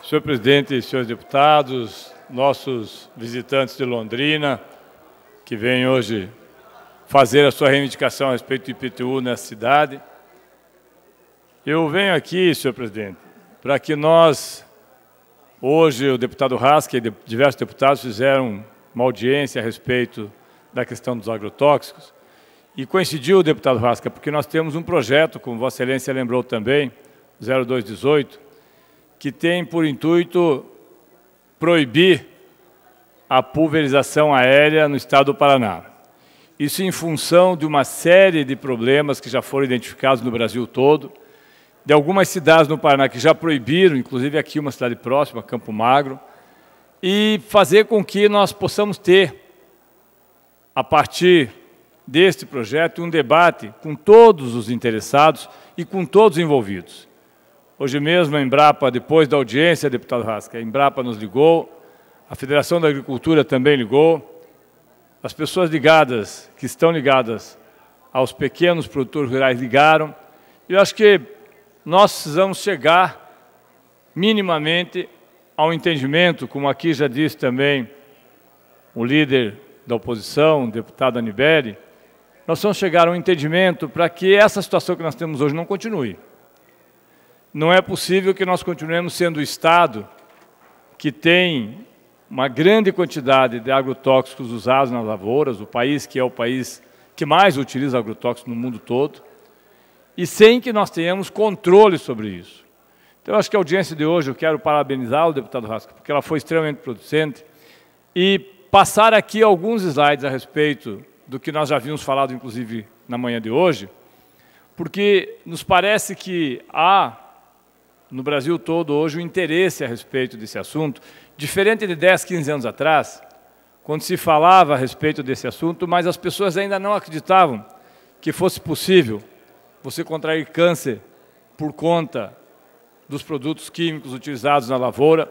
Senhor presidente, senhores deputados, nossos visitantes de Londrina, que vêm hoje fazer a sua reivindicação a respeito do IPTU nessa cidade. Eu venho aqui, senhor presidente, para que nós, hoje o deputado Rasca e diversos deputados fizeram uma audiência a respeito da questão dos agrotóxicos, e coincidiu o deputado Rasca, porque nós temos um projeto, como Vossa Excelência lembrou também, 0218, que tem por intuito proibir a pulverização aérea no estado do Paraná. Isso em função de uma série de problemas que já foram identificados no Brasil todo, de algumas cidades no Paraná que já proibiram, inclusive aqui uma cidade próxima, Campo Magro, e fazer com que nós possamos ter, a partir deste projeto, um debate com todos os interessados e com todos os envolvidos. Hoje mesmo a Embrapa, depois da audiência, deputado Rasca, a Embrapa nos ligou, a Federação da Agricultura também ligou, as pessoas ligadas, que estão ligadas aos pequenos produtores rurais ligaram, e eu acho que nós precisamos chegar minimamente ao entendimento, como aqui já disse também o líder da oposição, o deputado Aniberi, nós vamos chegar a um entendimento para que essa situação que nós temos hoje não continue. Não é possível que nós continuemos sendo o Estado que tem uma grande quantidade de agrotóxicos usados nas lavouras, o país que é o país que mais utiliza agrotóxicos no mundo todo, e sem que nós tenhamos controle sobre isso. Então, eu acho que a audiência de hoje, eu quero parabenizar o deputado Rasca, porque ela foi extremamente producente, e passar aqui alguns slides a respeito do que nós já havíamos falado, inclusive, na manhã de hoje, porque nos parece que há, no Brasil todo, hoje, um interesse a respeito desse assunto, diferente de 10, 15 anos atrás, quando se falava a respeito desse assunto, mas as pessoas ainda não acreditavam que fosse possível você contrair câncer por conta dos produtos químicos utilizados na lavoura,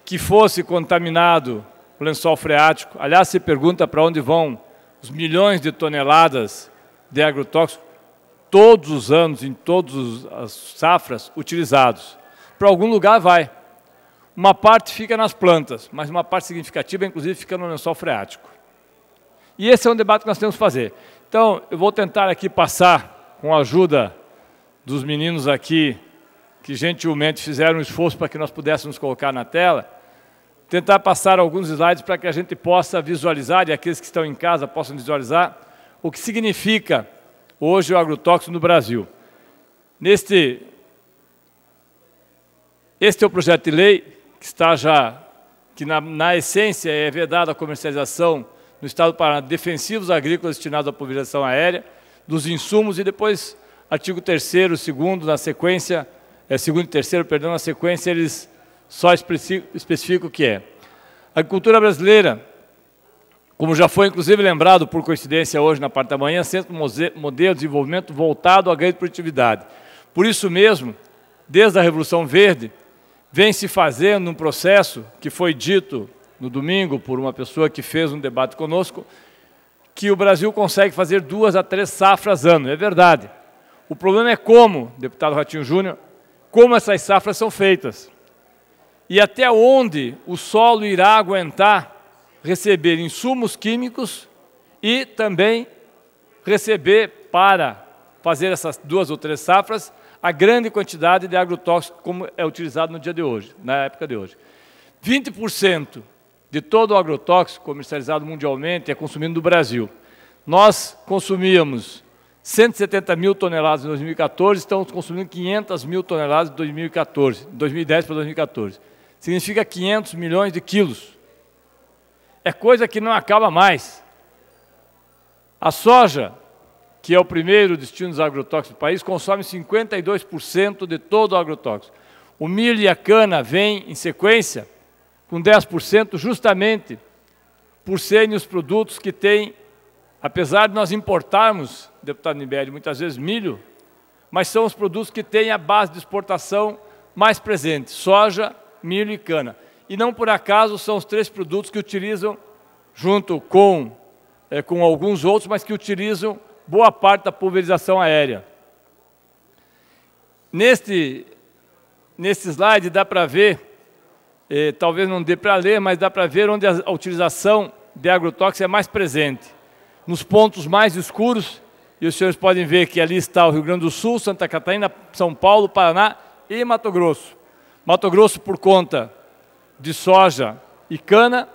que fosse contaminado o lençol freático. Aliás, se pergunta para onde vão os milhões de toneladas de agrotóxicos, todos os anos, em todas as safras, utilizados. Para algum lugar vai. Uma parte fica nas plantas, mas uma parte significativa, inclusive, fica no lençol freático. E esse é um debate que nós temos que fazer. Então, eu vou tentar aqui passar, com a ajuda dos meninos aqui, que gentilmente fizeram um esforço para que nós pudéssemos colocar na tela, tentar passar alguns slides para que a gente possa visualizar, e aqueles que estão em casa possam visualizar, o que significa hoje o agrotóxico no Brasil. Este é o projeto de lei que está já, que na essência é vedada a comercialização no estado do Paraná de defensivos agrícolas destinados à pulverização aérea, dos insumos, e depois artigo 3º, 2º, na sequência, 2º e 3º, perdão, na sequência eles só especificam o que é. A agricultura brasileira, como já foi inclusive lembrado por coincidência hoje na parte da manhã, centro modelo de desenvolvimento voltado à grande produtividade. Por isso mesmo, desde a Revolução Verde, vem se fazendo um processo que foi dito no domingo por uma pessoa que fez um debate conosco, que o Brasil consegue fazer 2 a 3 safras ano. É verdade. O problema é como, deputado Ratinho Júnior, como essas safras são feitas. E até onde o solo irá aguentar receber insumos químicos e também receber, para fazer essas 2 ou 3 safras, a grande quantidade de agrotóxico como é utilizado no dia de hoje, na época de hoje. 20% de todo o agrotóxico comercializado mundialmente é consumido no Brasil. Nós consumíamos 170 mil toneladas em 2014, estamos consumindo 500 mil toneladas em 2014, 2010 para 2014. Significa 500 milhões de quilos. É coisa que não acaba mais. A soja, que é o primeiro destino dos agrotóxicos do país, consome 52% de todo o agrotóxico. O milho e a cana vêm em sequência com 10%, justamente por serem os produtos que têm, apesar de nós importarmos, deputado Nibeli, muitas vezes milho, mas são os produtos que têm a base de exportação mais presente, soja, milho e cana. E não por acaso são os 3 produtos que utilizam, junto com alguns outros, mas que utilizam boa parte da pulverização aérea. Neste slide dá para ver talvez não dê para ler, mas dá para ver onde a utilização de agrotóxicos é mais presente. Nos pontos mais escuros, e os senhores podem ver que ali está o Rio Grande do Sul, Santa Catarina, São Paulo, Paraná e Mato Grosso. Mato Grosso por conta de soja e cana,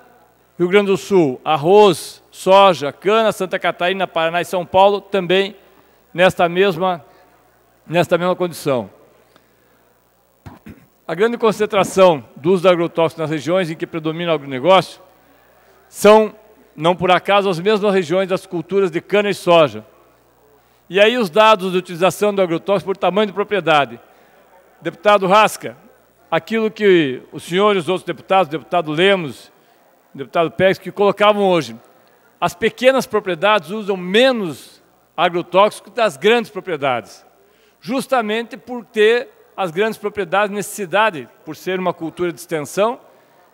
Rio Grande do Sul, arroz, soja, cana, Santa Catarina, Paraná e São Paulo também nesta mesma condição. A grande concentração do uso de agrotóxicos nas regiões em que predomina o agronegócio são, não por acaso, as mesmas regiões das culturas de cana e soja. E aí os dados de utilização do agrotóxico por tamanho de propriedade. Deputado Rasca, aquilo que o senhor e os outros deputados, o deputado Lemos, o deputado Pérez, que colocavam hoje, as pequenas propriedades usam menos agrotóxico das grandes propriedades, justamente por ter as grandes propriedades necessidade, por ser uma cultura de extensão,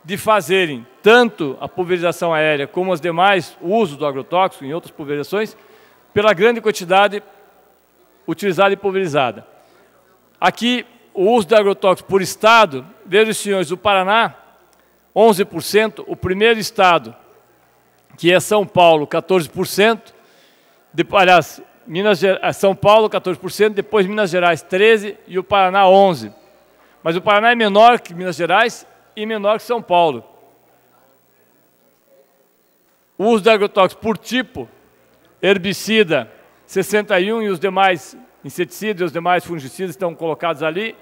de fazerem tanto a pulverização aérea como os demais usos do agrotóxico em outras pulverizações, pela grande quantidade utilizada e pulverizada. Aqui, o uso do agrotóxico por estado, vejam os senhores, o Paraná, 11%, o primeiro estado, que é São Paulo, 14%, aliás, São Paulo, 14%, depois Minas Gerais, 13% e o Paraná, 11%. Mas o Paraná é menor que Minas Gerais e menor que São Paulo. O uso de agrotóxicos por tipo, herbicida, 61%, e os demais inseticidas e os demais fungicidas estão colocados ali.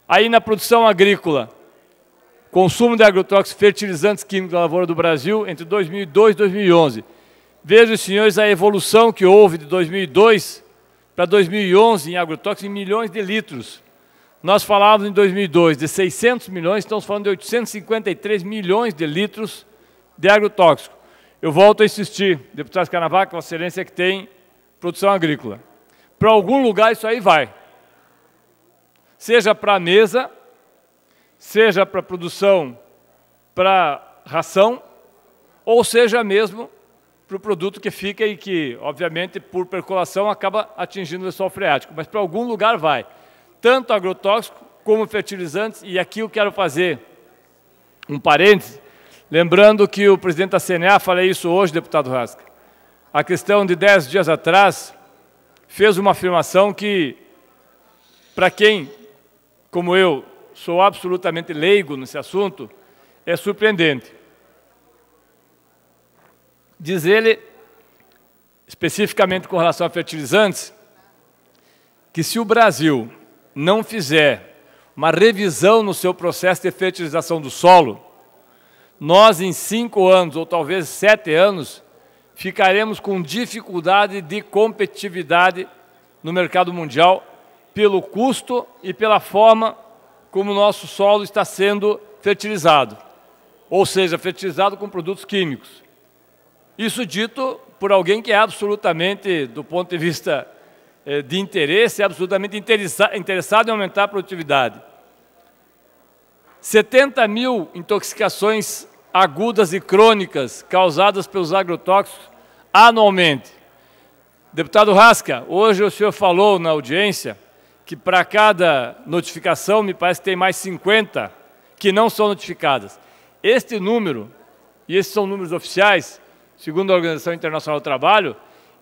Aí na produção agrícola, consumo de agrotóxicos fertilizantes químicos da lavoura do Brasil entre 2002 e 2011. Vejam, senhores, a evolução que houve de 2002 para 2011 em agrotóxicos em milhões de litros. Nós falávamos em 2002 de 600 milhões, estamos falando de 853 milhões de litros de agrotóxico. Eu volto a insistir, deputado Canavaca, Vossa Excelência, que tem produção agrícola. Para algum lugar isso aí vai. Seja para a mesa, seja para produção, para ração, ou seja mesmo para o produto que fica e que, obviamente, por percolação, acaba atingindo o lençol freático. Mas para algum lugar vai. Tanto agrotóxico como fertilizantes, e aqui eu quero fazer um parêntese, lembrando que o presidente da CNA, falei isso hoje, deputado Rasca, a questão de 10 dias atrás, fez uma afirmação que, para quem, como eu, sou absolutamente leigo nesse assunto, é surpreendente. Diz ele, especificamente com relação a fertilizantes, que se o Brasil não fizer uma revisão no seu processo de fertilização do solo, nós em 5 anos, ou talvez 7 anos, ficaremos com dificuldade de competitividade no mercado mundial pelo custo e pela forma como o nosso solo está sendo fertilizado, ou seja, fertilizado com produtos químicos. Isso dito por alguém que é absolutamente, do ponto de vista de interesse, é absolutamente interessado em aumentar a produtividade. 70 mil intoxicações agudas e crônicas causadas pelos agrotóxicos anualmente. Deputado Rasca, hoje o senhor falou na audiência que para cada notificação, me parece que tem mais 50 que não são notificadas. Este número, e esses são números oficiais, segundo a Organização Internacional do Trabalho,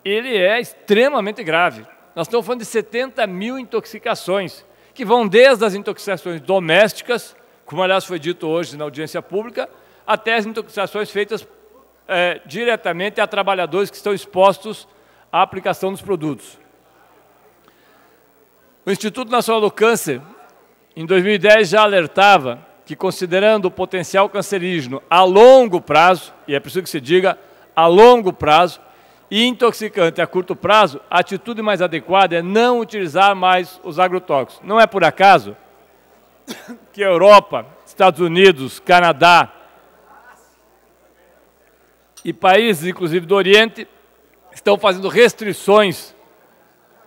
ele é extremamente grave. Nós estamos falando de 70 mil intoxicações, que vão desde as intoxicações domésticas, como aliás foi dito hoje na audiência pública, até as intoxicações feitas diretamente a trabalhadores que estão expostos à aplicação dos produtos. O Instituto Nacional do Câncer, em 2010, já alertava que, considerando o potencial cancerígeno a longo prazo, e é preciso que se diga a longo prazo, e intoxicante a curto prazo, a atitude mais adequada é não utilizar mais os agrotóxicos. Não é por acaso que a Europa, Estados Unidos, Canadá e países, inclusive do Oriente, estão fazendo restrições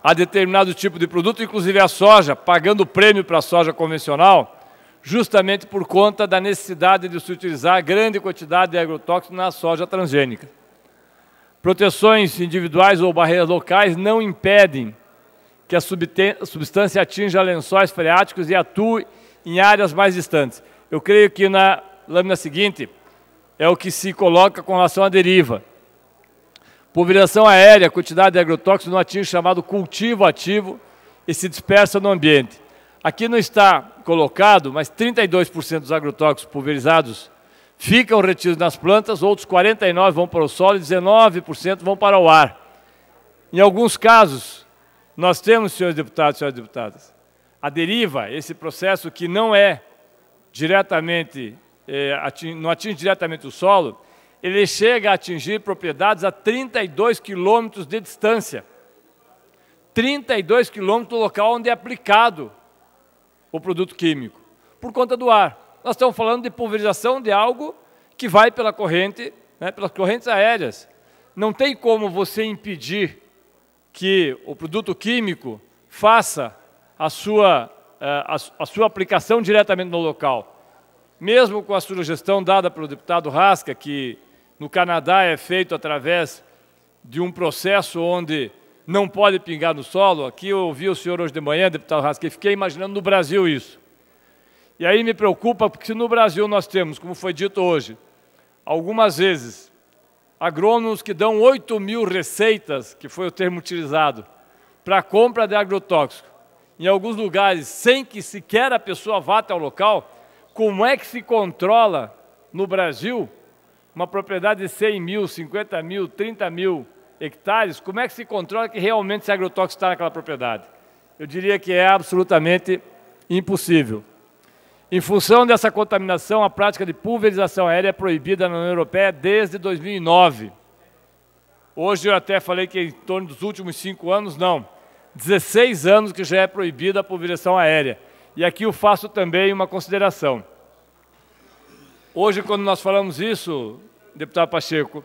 a determinado tipo de produto, inclusive a soja, pagando prêmio para a soja convencional, justamente por conta da necessidade de se utilizar grande quantidade de agrotóxicos na soja transgênica. Proteções individuais ou barreiras locais não impedem que a substância atinja lençóis freáticos e atue em áreas mais distantes. Eu creio que na lâmina seguinte é o que se coloca com relação à deriva. Pulverização aérea, a quantidade de agrotóxicos não atinge o chamado cultivo ativo e se dispersa no ambiente. Aqui não está colocado, mas 32% dos agrotóxicos pulverizados ficam retidos nas plantas, outros 49% vão para o solo e 19% vão para o ar. Em alguns casos, nós temos, senhores deputados e senhoras deputadas, a deriva, esse processo que não é diretamente, não atinge diretamente o solo, ele chega a atingir propriedades a 32 quilômetros de distância. 32 quilômetros do local onde é aplicado o produto químico, por conta do ar. Nós estamos falando de pulverização de algo que vai pela corrente, né, pelas correntes aéreas. Não tem como você impedir que o produto químico faça a sua aplicação diretamente no local. Mesmo com a sugestão dada pelo deputado Rasca, que no Canadá é feito através de um processo onde não pode pingar no solo, aqui eu ouvi o senhor hoje de manhã, deputado Rasca, e fiquei imaginando no Brasil isso. E aí me preocupa, porque se no Brasil nós temos, como foi dito hoje, algumas vezes, agrônomos que dão 8.000 receitas, que foi o termo utilizado, para a compra de agrotóxico, em alguns lugares, sem que sequer a pessoa vá até o local, como é que se controla no Brasil uma propriedade de 100.000, 50.000, 30.000 hectares, como é que se controla que realmente esse agrotóxico está naquela propriedade? Eu diria que é absolutamente impossível. Em função dessa contaminação, a prática de pulverização aérea é proibida na União Europeia desde 2009. Hoje eu até falei que em torno dos últimos 5 anos, não. 16 anos que já é proibida a pulverização aérea. E aqui eu faço também uma consideração. Hoje, quando nós falamos isso, deputado Pacheco,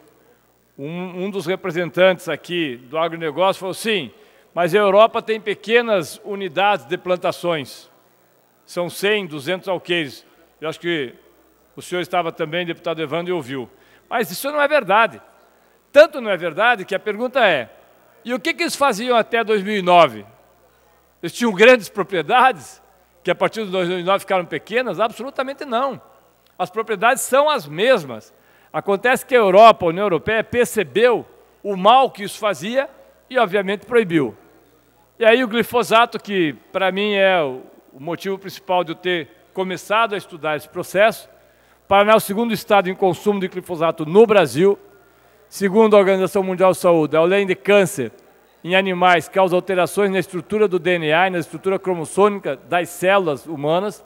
um dos representantes aqui do agronegócio falou, sim, mas a Europa tem pequenas unidades de plantações. São 100, 200 alqueires. Eu acho que o senhor estava também, deputado Evandro, e ouviu. Mas isso não é verdade. Tanto não é verdade que a pergunta é, e o que eles faziam até 2009? Eles tinham grandes propriedades, que a partir de 2009 ficaram pequenas? Absolutamente não. As propriedades são as mesmas. Acontece que a Europa, a União Europeia, percebeu o mal que isso fazia e, obviamente, proibiu. E aí o glifosato, que para mim é o motivo principal de eu ter começado a estudar esse processo, Paraná é o segundo estado em consumo de glifosato no Brasil. Segundo a Organização Mundial de Saúde, além de câncer em animais, causa alterações na estrutura do DNA e na estrutura cromossômica das células humanas.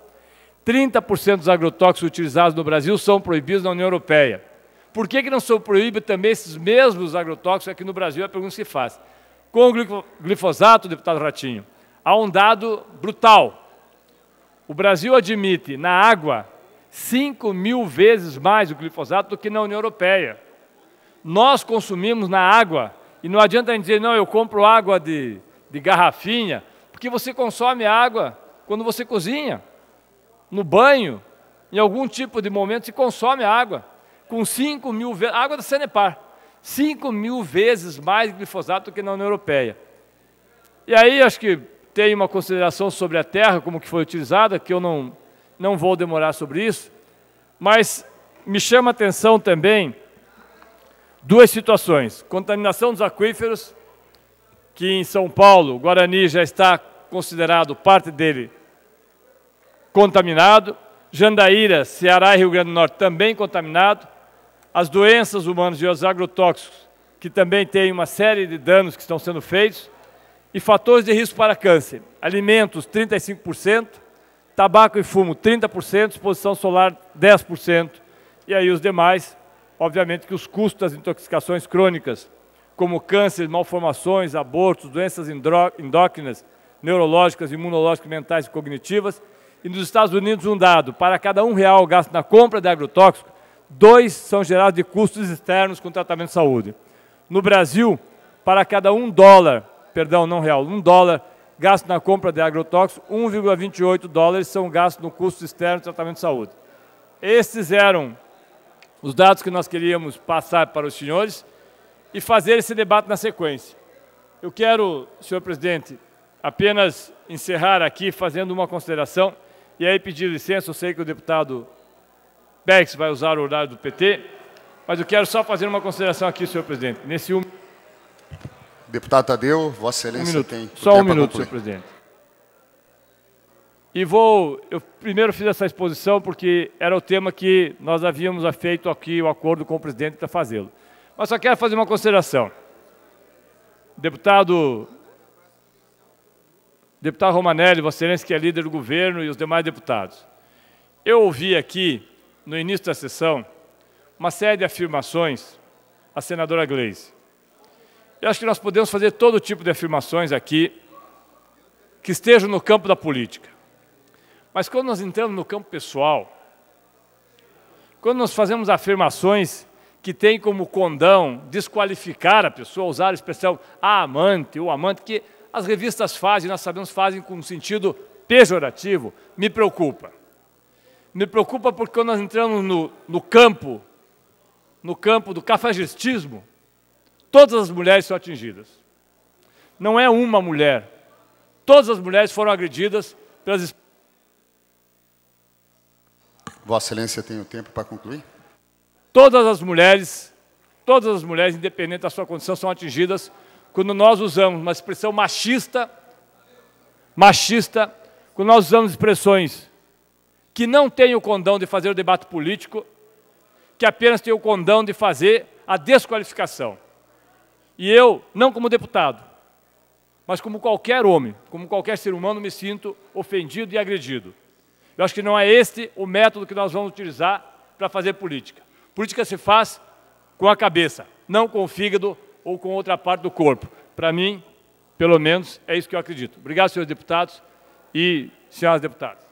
30% dos agrotóxicos utilizados no Brasil são proibidos na União Europeia. Por que não são proibidos também esses mesmos agrotóxicos aqui no Brasil? É a pergunta que se faz. Com o glifosato, deputado Ratinho, há um dado brutal. O Brasil admite na água 5.000 vezes mais o glifosato do que na União Europeia. Nós consumimos na água, e não adianta a gente dizer, não, eu compro água de garrafinha, porque você consome água quando você cozinha, no banho, em algum tipo de momento se consome água, com 5.000 vezes, água da Sanepar, 5.000 vezes mais glifosato do que na União Europeia. E aí acho que tem uma consideração sobre a terra, como que foi utilizada, que eu não vou demorar sobre isso, mas me chama a atenção também duas situações. Contaminação dos aquíferos, que em São Paulo, o Guarani já está considerado, parte dele, contaminado. Jandaíra, Ceará e Rio Grande do Norte também contaminado. As doenças humanas e os agrotóxicos, que também têm uma série de danos que estão sendo feitos. E fatores de risco para câncer. Alimentos, 35%. Tabaco e fumo, 30%. Exposição solar, 10%. E aí os demais, obviamente que os custos das intoxicações crônicas, como câncer, malformações, abortos, doenças endócrinas, neurológicas, imunológicas, mentais e cognitivas. E nos Estados Unidos, um dado, para cada R$1 gasto na compra de agrotóxico, 2 são gerados de custos externos com tratamento de saúde. No Brasil, para cada $1 gasto na compra de agrotóxico, 1,28 dólares são gastos no custo externo de tratamento de saúde. Esses eram os dados que nós queríamos passar para os senhores e fazer esse debate na sequência. Eu quero, senhor presidente, apenas encerrar aqui fazendo uma consideração. E aí pedir licença, eu sei que o deputado Bex vai usar o horário do PT, mas eu quero só fazer uma consideração aqui, senhor presidente. Nesse Deputado Tadeu, Vossa Excelência tem só um minuto, senhor presidente. Eu primeiro fiz essa exposição porque era o tema que nós havíamos feito aqui o acordo com o presidente para fazê-lo. Mas só quero fazer uma consideração. Deputado Romanelli, Vossa Excelência, que é líder do governo, e os demais deputados. Eu ouvi aqui, no início da sessão, uma série de afirmações à senadora Gleisi. Eu acho que nós podemos fazer todo tipo de afirmações aqui que estejam no campo da política. Mas quando nós entramos no campo pessoal, quando nós fazemos afirmações que têm como condão desqualificar a pessoa, usar a expressão a amante ou amante, que as revistas fazem, nós sabemos, fazem com um sentido pejorativo, me preocupa. Me preocupa porque quando nós entramos no campo do cafajestismo, todas as mulheres são atingidas. Não é uma mulher. Todas as mulheres foram agredidas pelas... Vossa Excelência tem o tempo para concluir? Todas as mulheres, independente da sua condição, são atingidas quando nós usamos uma expressão machista, quando nós usamos expressões que não têm o condão de fazer o debate político, que apenas têm o condão de fazer a desqualificação. E eu, não como deputado, mas como qualquer homem, como qualquer ser humano, me sinto ofendido e agredido. Eu acho que não é este o método que nós vamos utilizar para fazer política. Política se faz com a cabeça, não com o fígado ou com outra parte do corpo. Para mim, pelo menos, é isso que eu acredito. Obrigado, senhores deputados e senhoras deputadas.